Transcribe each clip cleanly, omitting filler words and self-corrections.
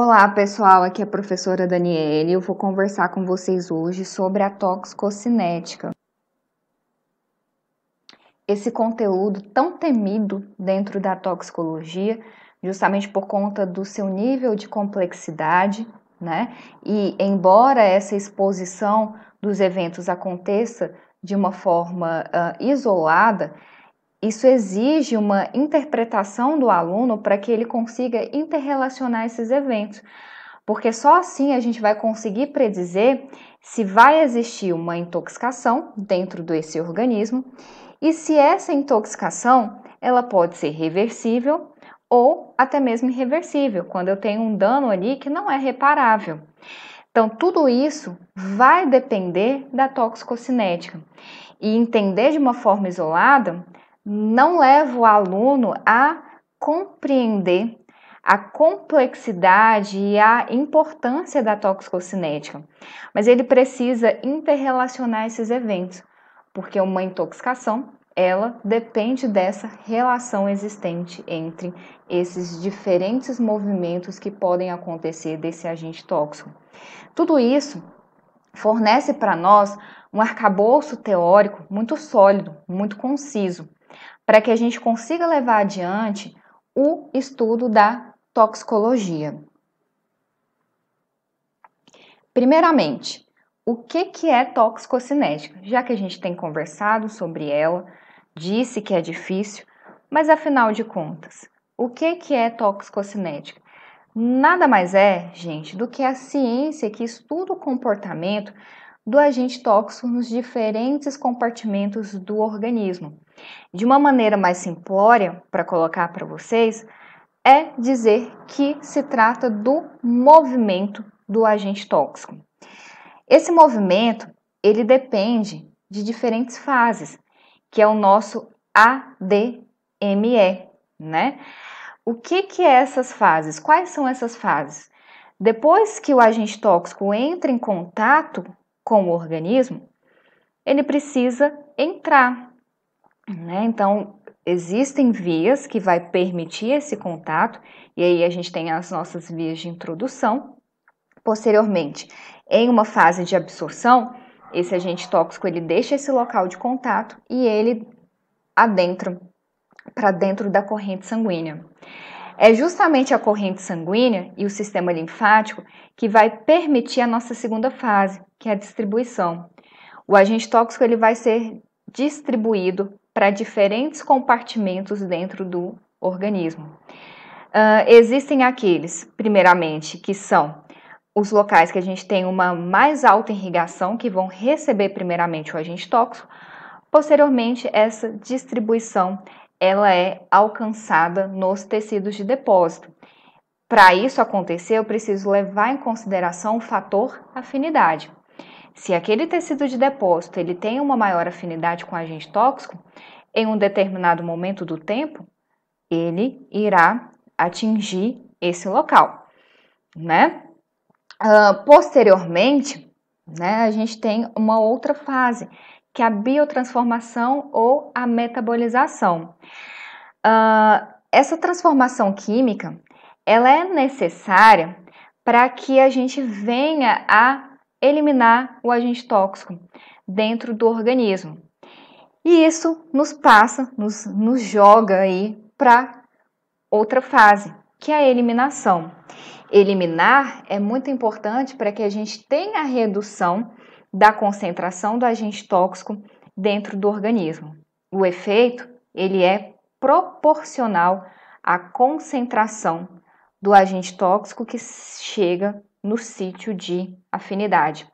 Olá pessoal, aqui é a professora Daniele. Eu vou conversar com vocês hoje sobre a toxicocinética. Esse conteúdo tão temido dentro da toxicologia, justamente por conta do seu nível de complexidade, né? E embora essa exposição dos eventos aconteça de uma forma isolada, isso exige uma interpretação do aluno para que ele consiga interrelacionar esses eventos. Porque só assim a gente vai conseguir predizer se vai existir uma intoxicação dentro desse organismo e se essa intoxicação ela pode ser reversível ou até mesmo irreversível, quando eu tenho um dano ali que não é reparável. Então, tudo isso vai depender da toxicocinética. E entender de uma forma isolada não leva o aluno a compreender a complexidade e a importância da toxicocinética, mas ele precisa interrelacionar esses eventos, porque uma intoxicação, ela depende dessa relação existente entre esses diferentes movimentos que podem acontecer desse agente tóxico. Tudo isso fornece para nós um arcabouço teórico muito sólido, muito conciso, para que a gente consiga levar adiante o estudo da toxicologia. Primeiramente, o que é toxicocinética? Já que a gente tem conversado sobre ela, disse que é difícil, mas afinal de contas, o que é toxicocinética? Nada mais é, gente, do que a ciência que estuda o comportamento do agente tóxico nos diferentes compartimentos do organismo. De uma maneira mais simplória, para colocar para vocês, é dizer que se trata do movimento do agente tóxico. Esse movimento, ele depende de diferentes fases, que é o nosso ADME, né? O que é essas fases? Quais são essas fases? Depois que o agente tóxico entra em contato com o organismo, ele precisa entrar, né? Então, existem vias que vai permitir esse contato, e aí a gente tem as nossas vias de introdução. Posteriormente, em uma fase de absorção, esse agente tóxico ele deixa esse local de contato e ele adentra para dentro da corrente sanguínea. É justamente a corrente sanguínea e o sistema linfático que vai permitir a nossa segunda fase, que é a distribuição. O agente tóxico ele vai ser distribuído para diferentes compartimentos dentro do organismo. Existem aqueles, primeiramente, que são os locais que a gente tem uma mais alta irrigação, que vão receber primeiramente o agente tóxico. Posteriormente, essa distribuição ela é alcançada nos tecidos de depósito. Para isso acontecer, eu preciso levar em consideração o fator afinidade. Se aquele tecido de depósito ele tem uma maior afinidade com o agente tóxico, em um determinado momento do tempo, ele irá atingir esse local, né? Posteriormente, né, a gente tem uma outra fase, que é a biotransformação ou a metabolização. Essa transformação química, ela é necessária para que a gente venha a eliminar o agente tóxico dentro do organismo. E isso nos passa, nos joga aí para outra fase, que é a eliminação. Eliminar é muito importante para que a gente tenha a redução da concentração do agente tóxico dentro do organismo. O efeito, ele é proporcional à concentração do agente tóxico que chega no sítio de afinidade.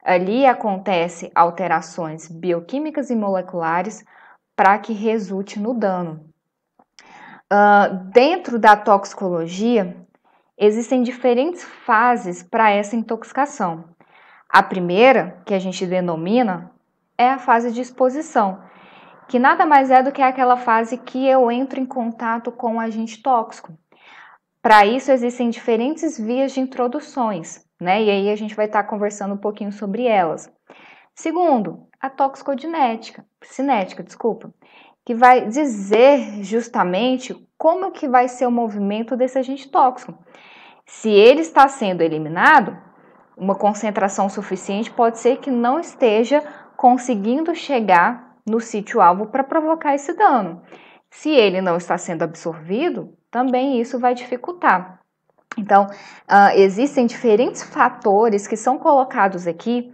Ali acontecem alterações bioquímicas e moleculares para que resulte no dano. Dentro da toxicologia, existem diferentes fases para essa intoxicação. A primeira, que a gente denomina, é a fase de exposição, que nada mais é do que aquela fase que eu entro em contato com o agente tóxico. Para isso, existem diferentes vias de introduções, né? E aí a gente vai estar conversando um pouquinho sobre elas. Segundo, a toxicocinética, que vai dizer justamente como que vai ser o movimento desse agente tóxico. Se ele está sendo eliminado, uma concentração suficiente pode ser que não esteja conseguindo chegar no sítio-alvo para provocar esse dano. Se ele não está sendo absorvido, também isso vai dificultar. Então, existem diferentes fatores que são colocados aqui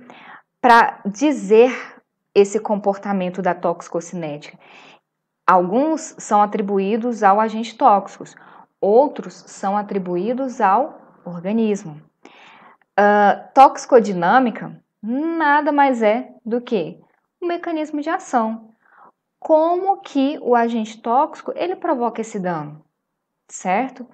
para dizer esse comportamento da toxicocinética. Alguns são atribuídos ao agente tóxico, outros são atribuídos ao organismo. Toxicodinâmica nada mais é do que um mecanismo de ação. Como que o agente tóxico ele provoca esse dano, certo?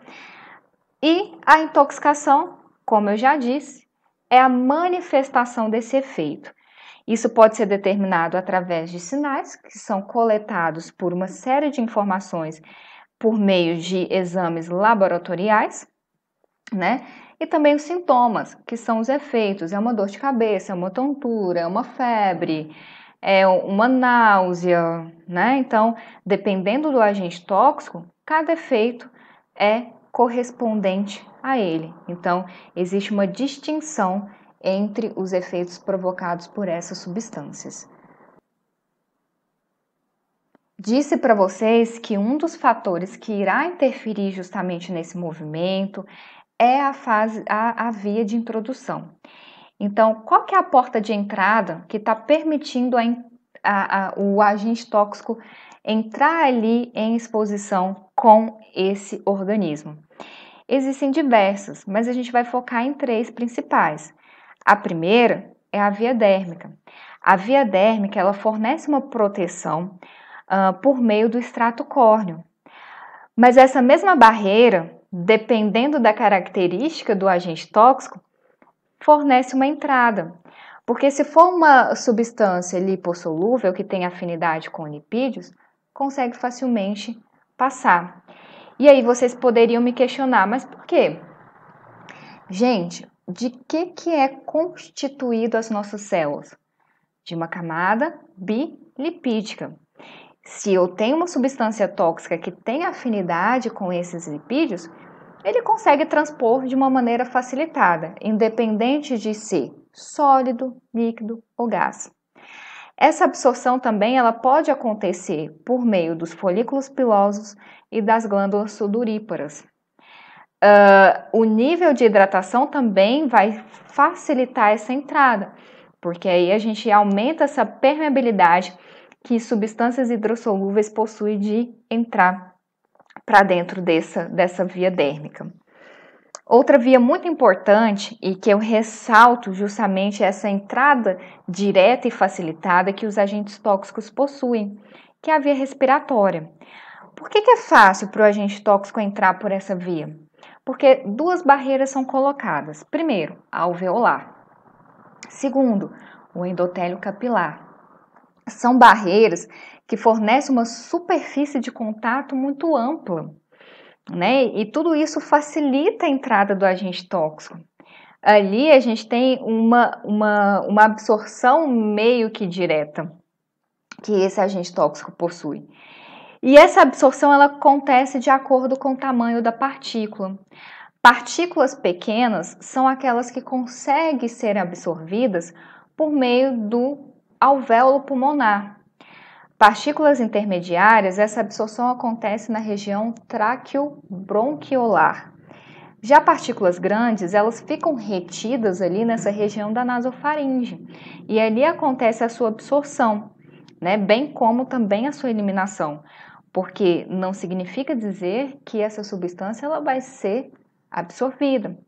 E a intoxicação, como eu já disse, é a manifestação desse efeito. Isso pode ser determinado através de sinais que são coletados por uma série de informações por meio de exames laboratoriais, né? E também os sintomas, que são os efeitos. É uma dor de cabeça, é uma tontura, é uma febre, é uma náusea, né? Então, dependendo do agente tóxico, cada efeito é correspondente a ele. Então, existe uma distinção entre os efeitos provocados por essas substâncias. Disse para vocês que um dos fatores que irá interferir justamente nesse movimento é a via de introdução. Então, qual que é a porta de entrada que está permitindo o agente tóxico entrar ali em exposição com esse organismo? Existem diversas, mas a gente vai focar em 3 principais. A primeira é a via dérmica. A via dérmica ela fornece uma proteção por meio do extrato córneo. Mas essa mesma barreira, dependendo da característica do agente tóxico, fornece uma entrada. Porque se for uma substância lipossolúvel que tem afinidade com lipídios, consegue facilmente passar. E aí vocês poderiam me questionar, mas por quê? Gente, de que é constituído as nossas células? De uma camada bilipídica. Se eu tenho uma substância tóxica que tem afinidade com esses lipídios, ele consegue transpor de uma maneira facilitada, independente de ser sólido, líquido ou gás. Essa absorção também ela pode acontecer por meio dos folículos pilosos e das glândulas sudoríparas. O nível de hidratação também vai facilitar essa entrada, porque aí a gente aumenta essa permeabilidade que substâncias hidrossolúveis possuem de entrar para dentro dessa via dérmica. Outra via muito importante e que eu ressalto justamente essa entrada direta e facilitada que os agentes tóxicos possuem, que é a via respiratória. Por que é fácil para o agente tóxico entrar por essa via? Porque 2 barreiras são colocadas. Primeiro, a alveolar. Segundo, o endotélio capilar. São barreiras que fornecem uma superfície de contato muito ampla, né? E tudo isso facilita a entrada do agente tóxico. Ali a gente tem uma absorção meio que direta que esse agente tóxico possui. E essa absorção ela acontece de acordo com o tamanho da partícula. Partículas pequenas são aquelas que conseguem ser absorvidas por meio do alvéolo pulmonar. Partículas intermediárias, essa absorção acontece na região tráqueo-bronquiolar. Já partículas grandes, elas ficam retidas ali nessa região da nasofaringe. E ali acontece a sua absorção, né? Bem como também a sua eliminação. Porque não significa dizer que essa substância ela vai ser absorvida.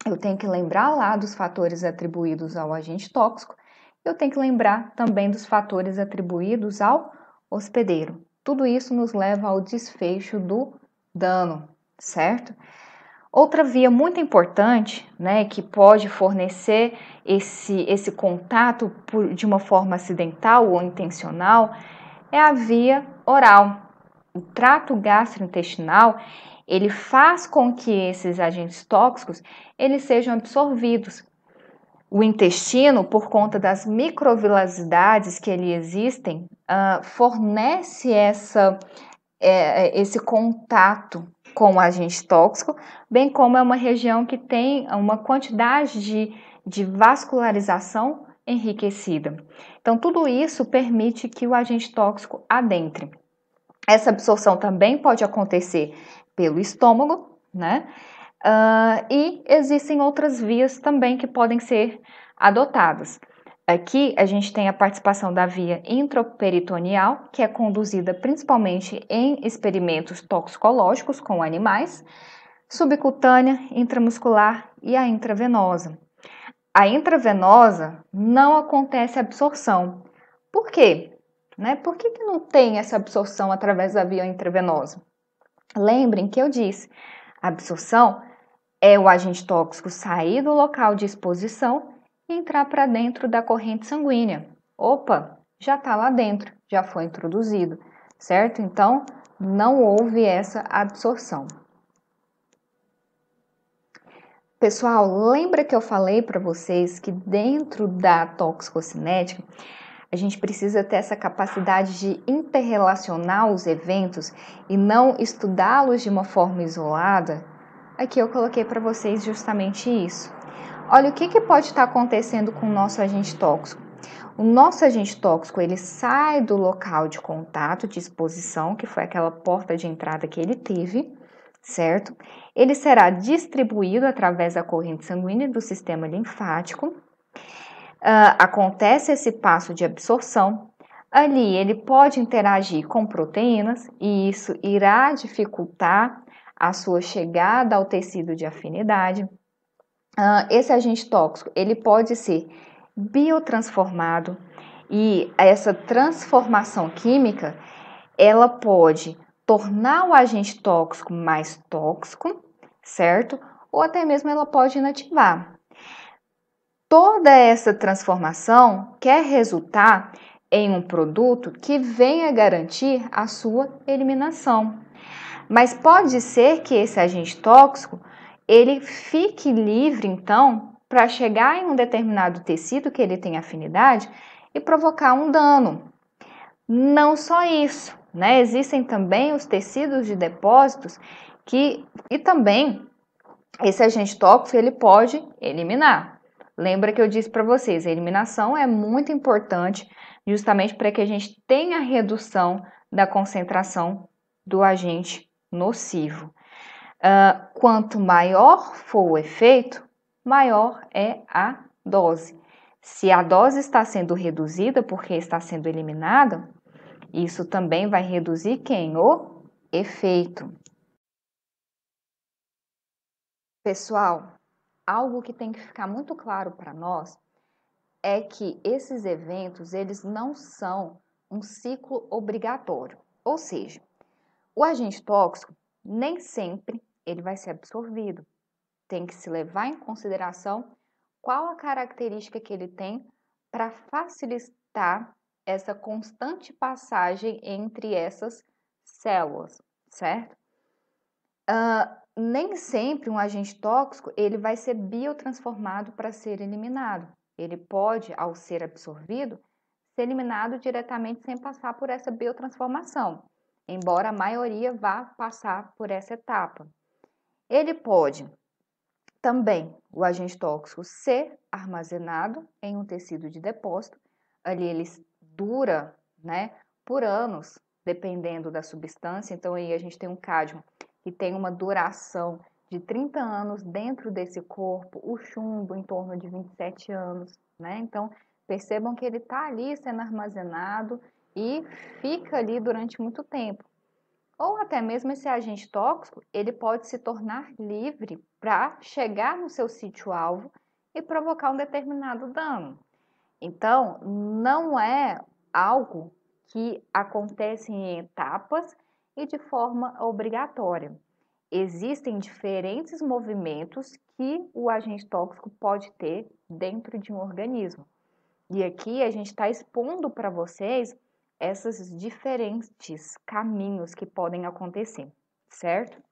Eu tenho que lembrar lá dos fatores atribuídos ao agente tóxico. Eu tenho que lembrar também dos fatores atribuídos ao hospedeiro. Tudo isso nos leva ao desfecho do dano, certo? Outra via muito importante, né, que pode fornecer esse contato de uma forma acidental ou intencional, é a via oral. O trato gastrointestinal, ele faz com que esses agentes tóxicos eles sejam absorvidos. O intestino, por conta das microvilosidades que ali existem, fornece esse contato com o agente tóxico, bem como é uma região que tem uma quantidade de vascularização enriquecida. Então, tudo isso permite que o agente tóxico adentre. Essa absorção também pode acontecer pelo estômago, né? E existem outras vias também que podem ser adotadas. Aqui a gente tem a participação da via intraperitoneal, que é conduzida principalmente em experimentos toxicológicos com animais, subcutânea, intramuscular e a intravenosa. A intravenosa não acontece absorção. Por quê? Por que não tem essa absorção através da via intravenosa? Lembrem que eu disse, a absorção é o agente tóxico sair do local de exposição e entrar para dentro da corrente sanguínea. Opa, já está lá dentro, já foi introduzido, certo? Então, não houve essa absorção. Pessoal, lembra que eu falei para vocês que dentro da toxicocinética, a gente precisa ter essa capacidade de interrelacionar os eventos e não estudá-los de uma forma isolada? Aqui eu coloquei para vocês justamente isso. Olha, o que pode estar acontecendo com o nosso agente tóxico? O nosso agente tóxico, ele sai do local de contato, de exposição, que foi aquela porta de entrada que ele teve, certo? Ele será distribuído através da corrente sanguínea do sistema linfático. Acontece esse passo de absorção. Ali ele pode interagir com proteínas e isso irá dificultar a sua chegada ao tecido de afinidade. Esse agente tóxico ele pode ser biotransformado e essa transformação química ela pode tornar o agente tóxico mais tóxico, certo? Ou até mesmo ela pode inativar. Toda essa transformação quer resultar em um produto que venha garantir a sua eliminação. Mas pode ser que esse agente tóxico ele fique livre, então, para chegar em um determinado tecido que ele tem afinidade e provocar um dano. Não só isso, né? Existem também os tecidos de depósitos e também esse agente tóxico ele pode eliminar. Lembra que eu disse para vocês, a eliminação é muito importante justamente para que a gente tenha a redução da concentração do agente nocivo. Quanto maior for o efeito, maior é a dose. Se a dose está sendo reduzida porque está sendo eliminada, isso também vai reduzir quem? O efeito. Pessoal, algo que tem que ficar muito claro para nós é que esses eventos, eles não são um ciclo obrigatório. Ou seja, o agente tóxico nem sempre ele vai ser absorvido. Tem que se levar em consideração qual a característica que ele tem para facilitar essa constante passagem entre essas células, certo? Nem sempre um agente tóxico ele vai ser biotransformado para ser eliminado. Ele pode, ao ser absorvido, ser eliminado diretamente sem passar por essa biotransformação, embora a maioria vá passar por essa etapa. Ele pode também, o agente tóxico, ser armazenado em um tecido de depósito. Ali ele dura, né, por anos, dependendo da substância. Então aí a gente tem um cádmio que tem uma duração de 30 anos dentro desse corpo, o chumbo em torno de 27 anos, né? Então, percebam que ele está ali sendo armazenado e fica ali durante muito tempo. Ou até mesmo esse agente tóxico, ele pode se tornar livre para chegar no seu sítio-alvo e provocar um determinado dano. Então, não é algo que acontece em etapas e de forma obrigatória. Existem diferentes movimentos que o agente tóxico pode ter dentro de um organismo. E aqui a gente está expondo para vocês esses diferentes caminhos que podem acontecer, certo?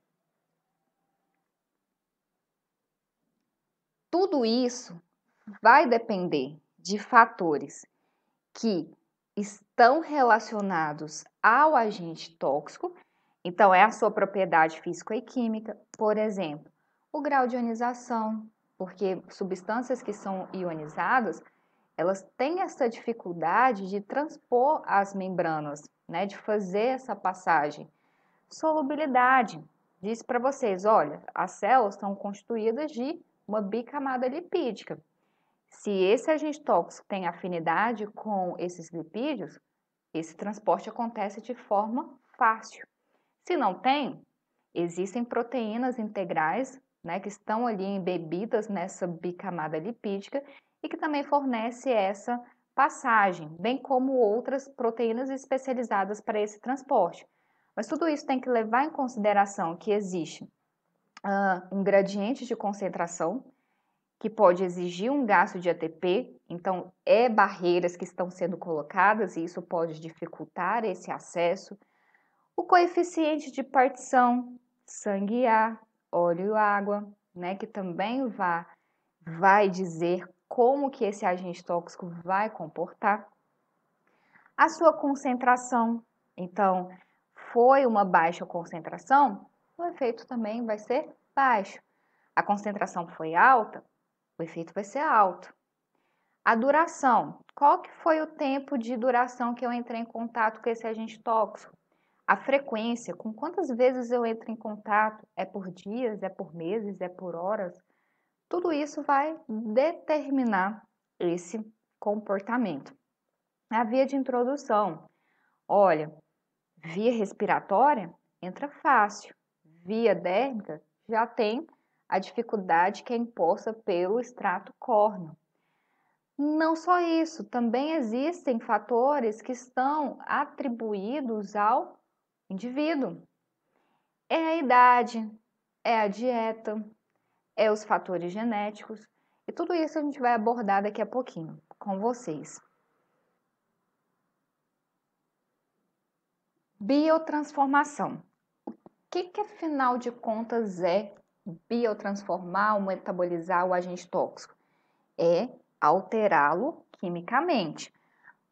Tudo isso vai depender de fatores que estão relacionados ao agente tóxico Então, é a sua propriedade física e química, por exemplo, o grau de ionização, porque substâncias que são ionizadas, elas têm essa dificuldade de transpor as membranas, né, de fazer essa passagem. Solubilidade, diz para vocês, olha, as células estão constituídas de uma bicamada lipídica. Se esse agente tóxico tem afinidade com esses lipídios, esse transporte acontece de forma fácil. Se não tem, existem proteínas integrais, né, que estão ali embebidas nessa bicamada lipídica e que também fornece essa passagem, bem como outras proteínas especializadas para esse transporte. Mas tudo isso tem que levar em consideração que existe um gradiente de concentração que pode exigir um gasto de ATP, então barreiras que estão sendo colocadas e isso pode dificultar esse acesso. O coeficiente de partição, sangue e ar, óleo e água, né, que também vai dizer como que esse agente tóxico vai comportar. A sua concentração, então, foi uma baixa concentração, o efeito também vai ser baixo. A concentração foi alta, o efeito vai ser alto. A duração, qual que foi o tempo de duração que eu entrei em contato com esse agente tóxico? A frequência, com quantas vezes eu entro em contato, é por dias, é por meses, é por horas? Tudo isso vai determinar esse comportamento. A via de introdução, olha, via respiratória entra fácil, via dérmica já tem a dificuldade que é imposta pelo extrato córneo. Não só isso, também existem fatores que estão atribuídos ao indivíduo. É a idade, é a dieta, é os fatores genéticos, e tudo isso a gente vai abordar daqui a pouquinho com vocês. Biotransformação. O que afinal de contas é biotransformar ou metabolizar o agente tóxico? É alterá-lo quimicamente.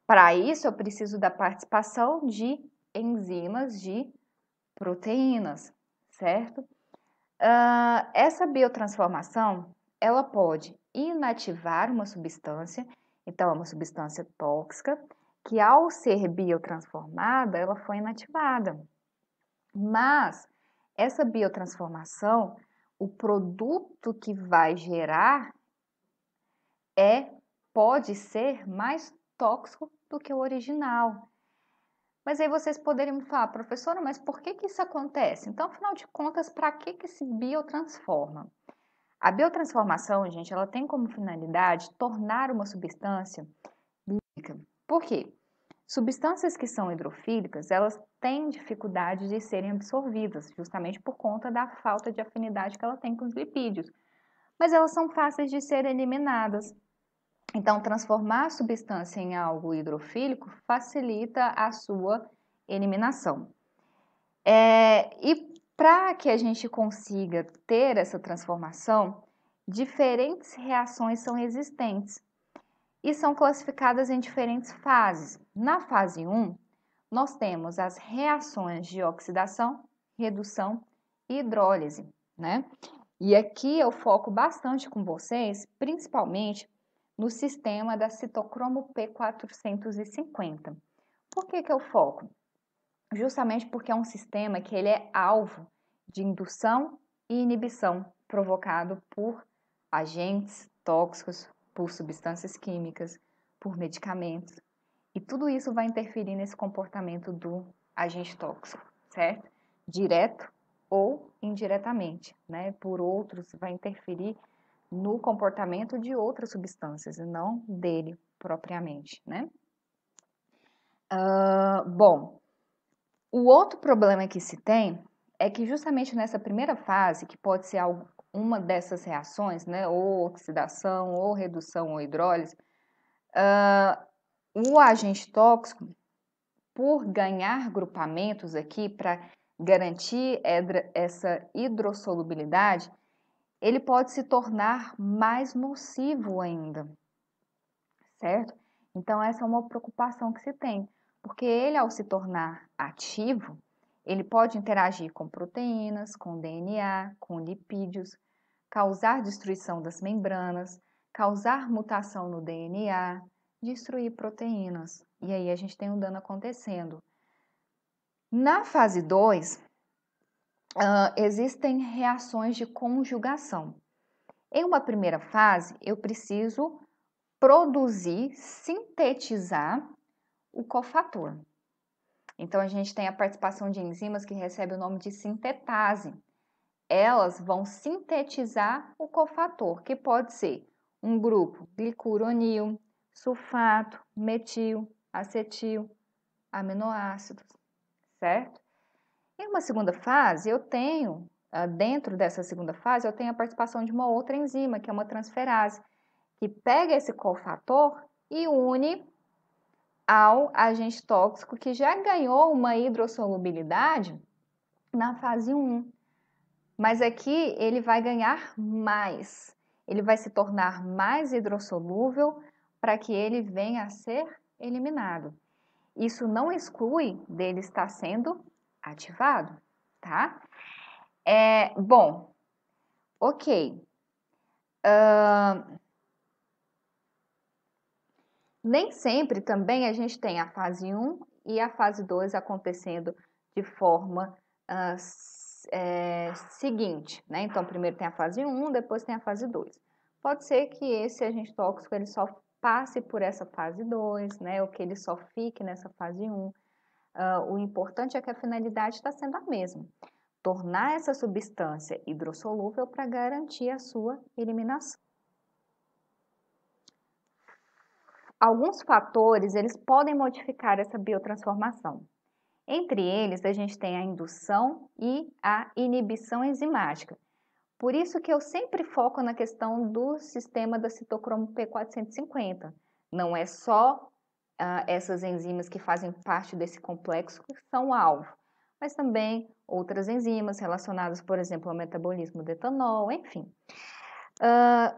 Para isso, eu preciso da participação de enzimas de proteínas, certo? Essa biotransformação, ela pode inativar uma substância, então é uma substância tóxica, que ao ser biotransformada, ela foi inativada. Mas essa biotransformação, o produto que vai gerar pode ser mais tóxico do que o original. Mas aí vocês poderiam me falar, professora, mas por que isso acontece? Então, afinal de contas, para que se biotransforma? A biotransformação, gente, ela tem como finalidade tornar uma substância líquica. Por quê? Substâncias que são hidrofílicas, elas têm dificuldade de serem absorvidas, justamente por conta da falta de afinidade que ela tem com os lipídios. Mas elas são fáceis de serem eliminadas. Então, transformar a substância em algo hidrofílico facilita a sua eliminação. E para que a gente consiga ter essa transformação, diferentes reações são existentes e são classificadas em diferentes fases. Na fase 1, nós temos as reações de oxidação, redução e hidrólise, né? E aqui eu foco bastante com vocês, principalmente no sistema da citocromo P450. Por que eu foco? Justamente porque é um sistema que ele é alvo de indução e inibição provocado por agentes tóxicos, por substâncias químicas, por medicamentos. E tudo isso vai interferir nesse comportamento do agente tóxico, certo? Direto ou indiretamente, né? Por outros, vai interferir no comportamento de outras substâncias e não dele propriamente, né? Bom, o outro problema que se tem é que justamente nessa primeira fase, que pode ser uma dessas reações, né, ou oxidação, ou redução, ou hidrólise, o agente tóxico, por ganhar grupamentos aqui para garantir essa hidrossolubilidade, ele pode se tornar mais nocivo ainda, certo? Então, essa é uma preocupação que se tem, porque ele, ao se tornar ativo, Ele pode interagir com proteínas, com DNA, com lipídios, causar destruição das membranas, causar mutação no DNA, destruir proteínas. E aí a gente tem um dano acontecendo. Na fase 2, existem reações de conjugação. Em uma primeira fase, eu preciso produzir, sintetizar o cofator. Então, a gente tem a participação de enzimas que recebe o nome de sintetase. Elas vão sintetizar o cofator, que pode ser um grupo glicuronil, sulfato, metil, acetil, aminoácidos, certo? Em uma segunda fase, dentro dessa segunda fase, eu tenho a participação de uma outra enzima, que é uma transferase, que pega esse cofator e une ao agente tóxico que já ganhou uma hidrossolubilidade na fase 1. Mas aqui ele vai ganhar mais. Ele vai se tornar mais hidrossolúvel para que ele venha a ser eliminado. Isso não exclui dele estar sendo ativado, tá? Bom, ok. Nem sempre também a gente tem a fase 1 e a fase 2 acontecendo de forma seguinte, né? Então, primeiro tem a fase 1, depois tem a fase 2. Pode ser que esse agente tóxico ele só passe por essa fase 2, né? Ou que ele só fique nessa fase 1. O importante é que a finalidade está sendo a mesma. Tornar essa substância hidrossolúvel para garantir a sua eliminação. Alguns fatores, eles podem modificar essa biotransformação. Entre eles, a gente tem a indução e a inibição enzimática. Por isso que eu sempre foco na questão do sistema da citocromo P450. Não é só essas enzimas que fazem parte desse complexo que são alvo, mas também outras enzimas relacionadas, por exemplo, ao metabolismo do etanol, enfim.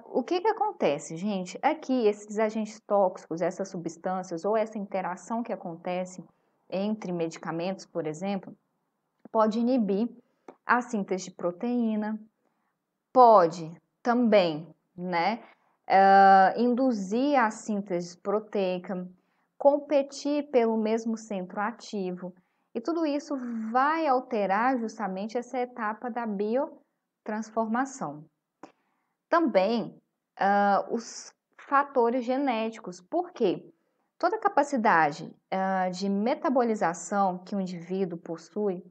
O que acontece, gente? Aqui, esses agentes tóxicos, essas substâncias ou essa interação que acontece entre medicamentos, por exemplo, pode inibir a síntese de proteína, pode também, né, induzir a síntese proteica, competir pelo mesmo centro ativo, e tudo isso vai alterar justamente essa etapa da biotransformação. Também os fatores genéticos, porque toda capacidade de metabolização que um indivíduo possui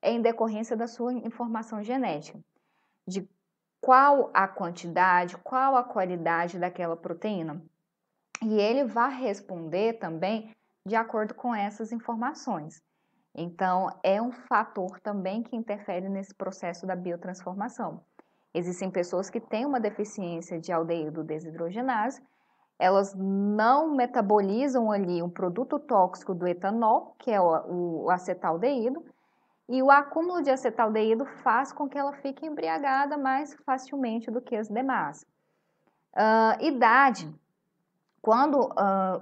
é em decorrência da sua informação genética, de qual a quantidade, qual a qualidade daquela proteína. E ele vai responder também de acordo com essas informações. Então, é um fator também que interfere nesse processo da biotransformação. Existem pessoas que têm uma deficiência de aldeído desidrogenase, elas não metabolizam ali um produto tóxico do etanol, que é o acetaldeído, e o acúmulo de acetaldeído faz com que ela fique embriagada mais facilmente do que as demais. Idade. Quando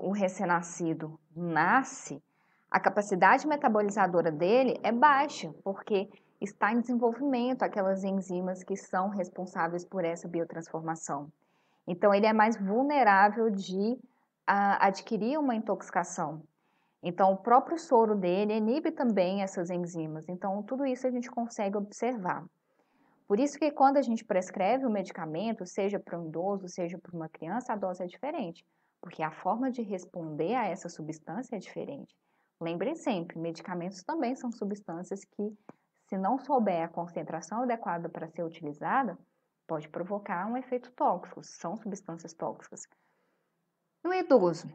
o recém-nascido nasce, a capacidade metabolizadora dele é baixa, porque está em desenvolvimento aquelas enzimas que são responsáveis por essa biotransformação. Então, ele é mais vulnerável de adquirir uma intoxicação. Então, o próprio soro dele inibe também essas enzimas. Então, tudo isso a gente consegue observar. Por isso que quando a gente prescreve o medicamento, seja para um idoso, seja para uma criança, a dose é diferente, porque a forma de responder a essa substância é diferente. Lembrem sempre, medicamentos também são substâncias que, se não souber a concentração adequada para ser utilizada, pode provocar um efeito tóxico, são substâncias tóxicas. No idoso,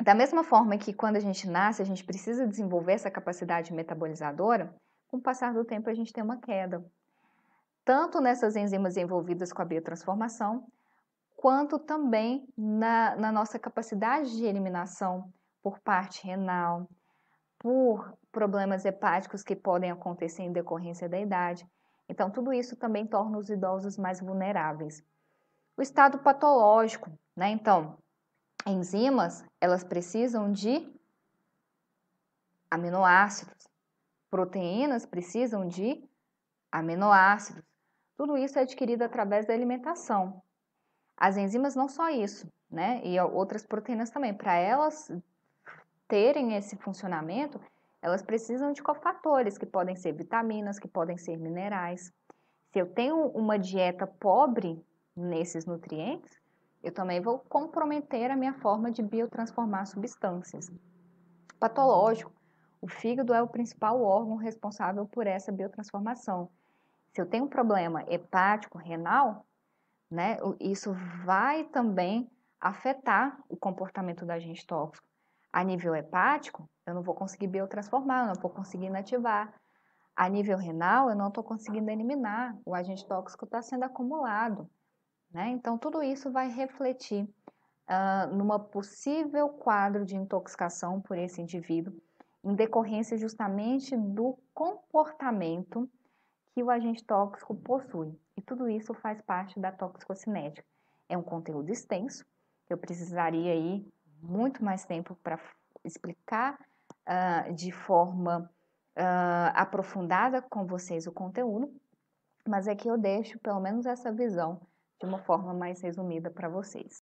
da mesma forma que quando a gente nasce, a gente precisa desenvolver essa capacidade metabolizadora, com o passar do tempo a gente tem uma queda. Tanto nessas enzimas envolvidas com a biotransformação, quanto também na nossa capacidade de eliminação por parte renal, por problemas hepáticos que podem acontecer em decorrência da idade. Então, tudo isso também torna os idosos mais vulneráveis. O estado patológico, né? Então, enzimas, elas precisam de aminoácidos. proteínas precisam de aminoácidos. Tudo isso é adquirido através da alimentação. As enzimas não só isso, né? E outras proteínas também. Para elas terem esse funcionamento, elas precisam de cofatores, que podem ser vitaminas, que podem ser minerais. Se eu tenho uma dieta pobre nesses nutrientes, eu também vou comprometer a minha forma de biotransformar substâncias. Patológico, o fígado é o principal órgão responsável por essa biotransformação. Se eu tenho um problema hepático, renal, né, isso vai também afetar o comportamento do agente tóxico. A nível hepático, eu não vou conseguir biotransformar, eu não vou conseguir inativar. A nível renal, eu não estou conseguindo eliminar, o agente tóxico está sendo acumulado, né? Então, tudo isso vai refletir numa possível quadro de intoxicação por esse indivíduo, em decorrência justamente do comportamento que o agente tóxico possui. E tudo isso faz parte da toxicocinética. É um conteúdo extenso, eu precisaria aí muito mais tempo para explicar de forma aprofundada com vocês o conteúdo, mas aqui eu deixo pelo menos essa visão de uma forma mais resumida para vocês.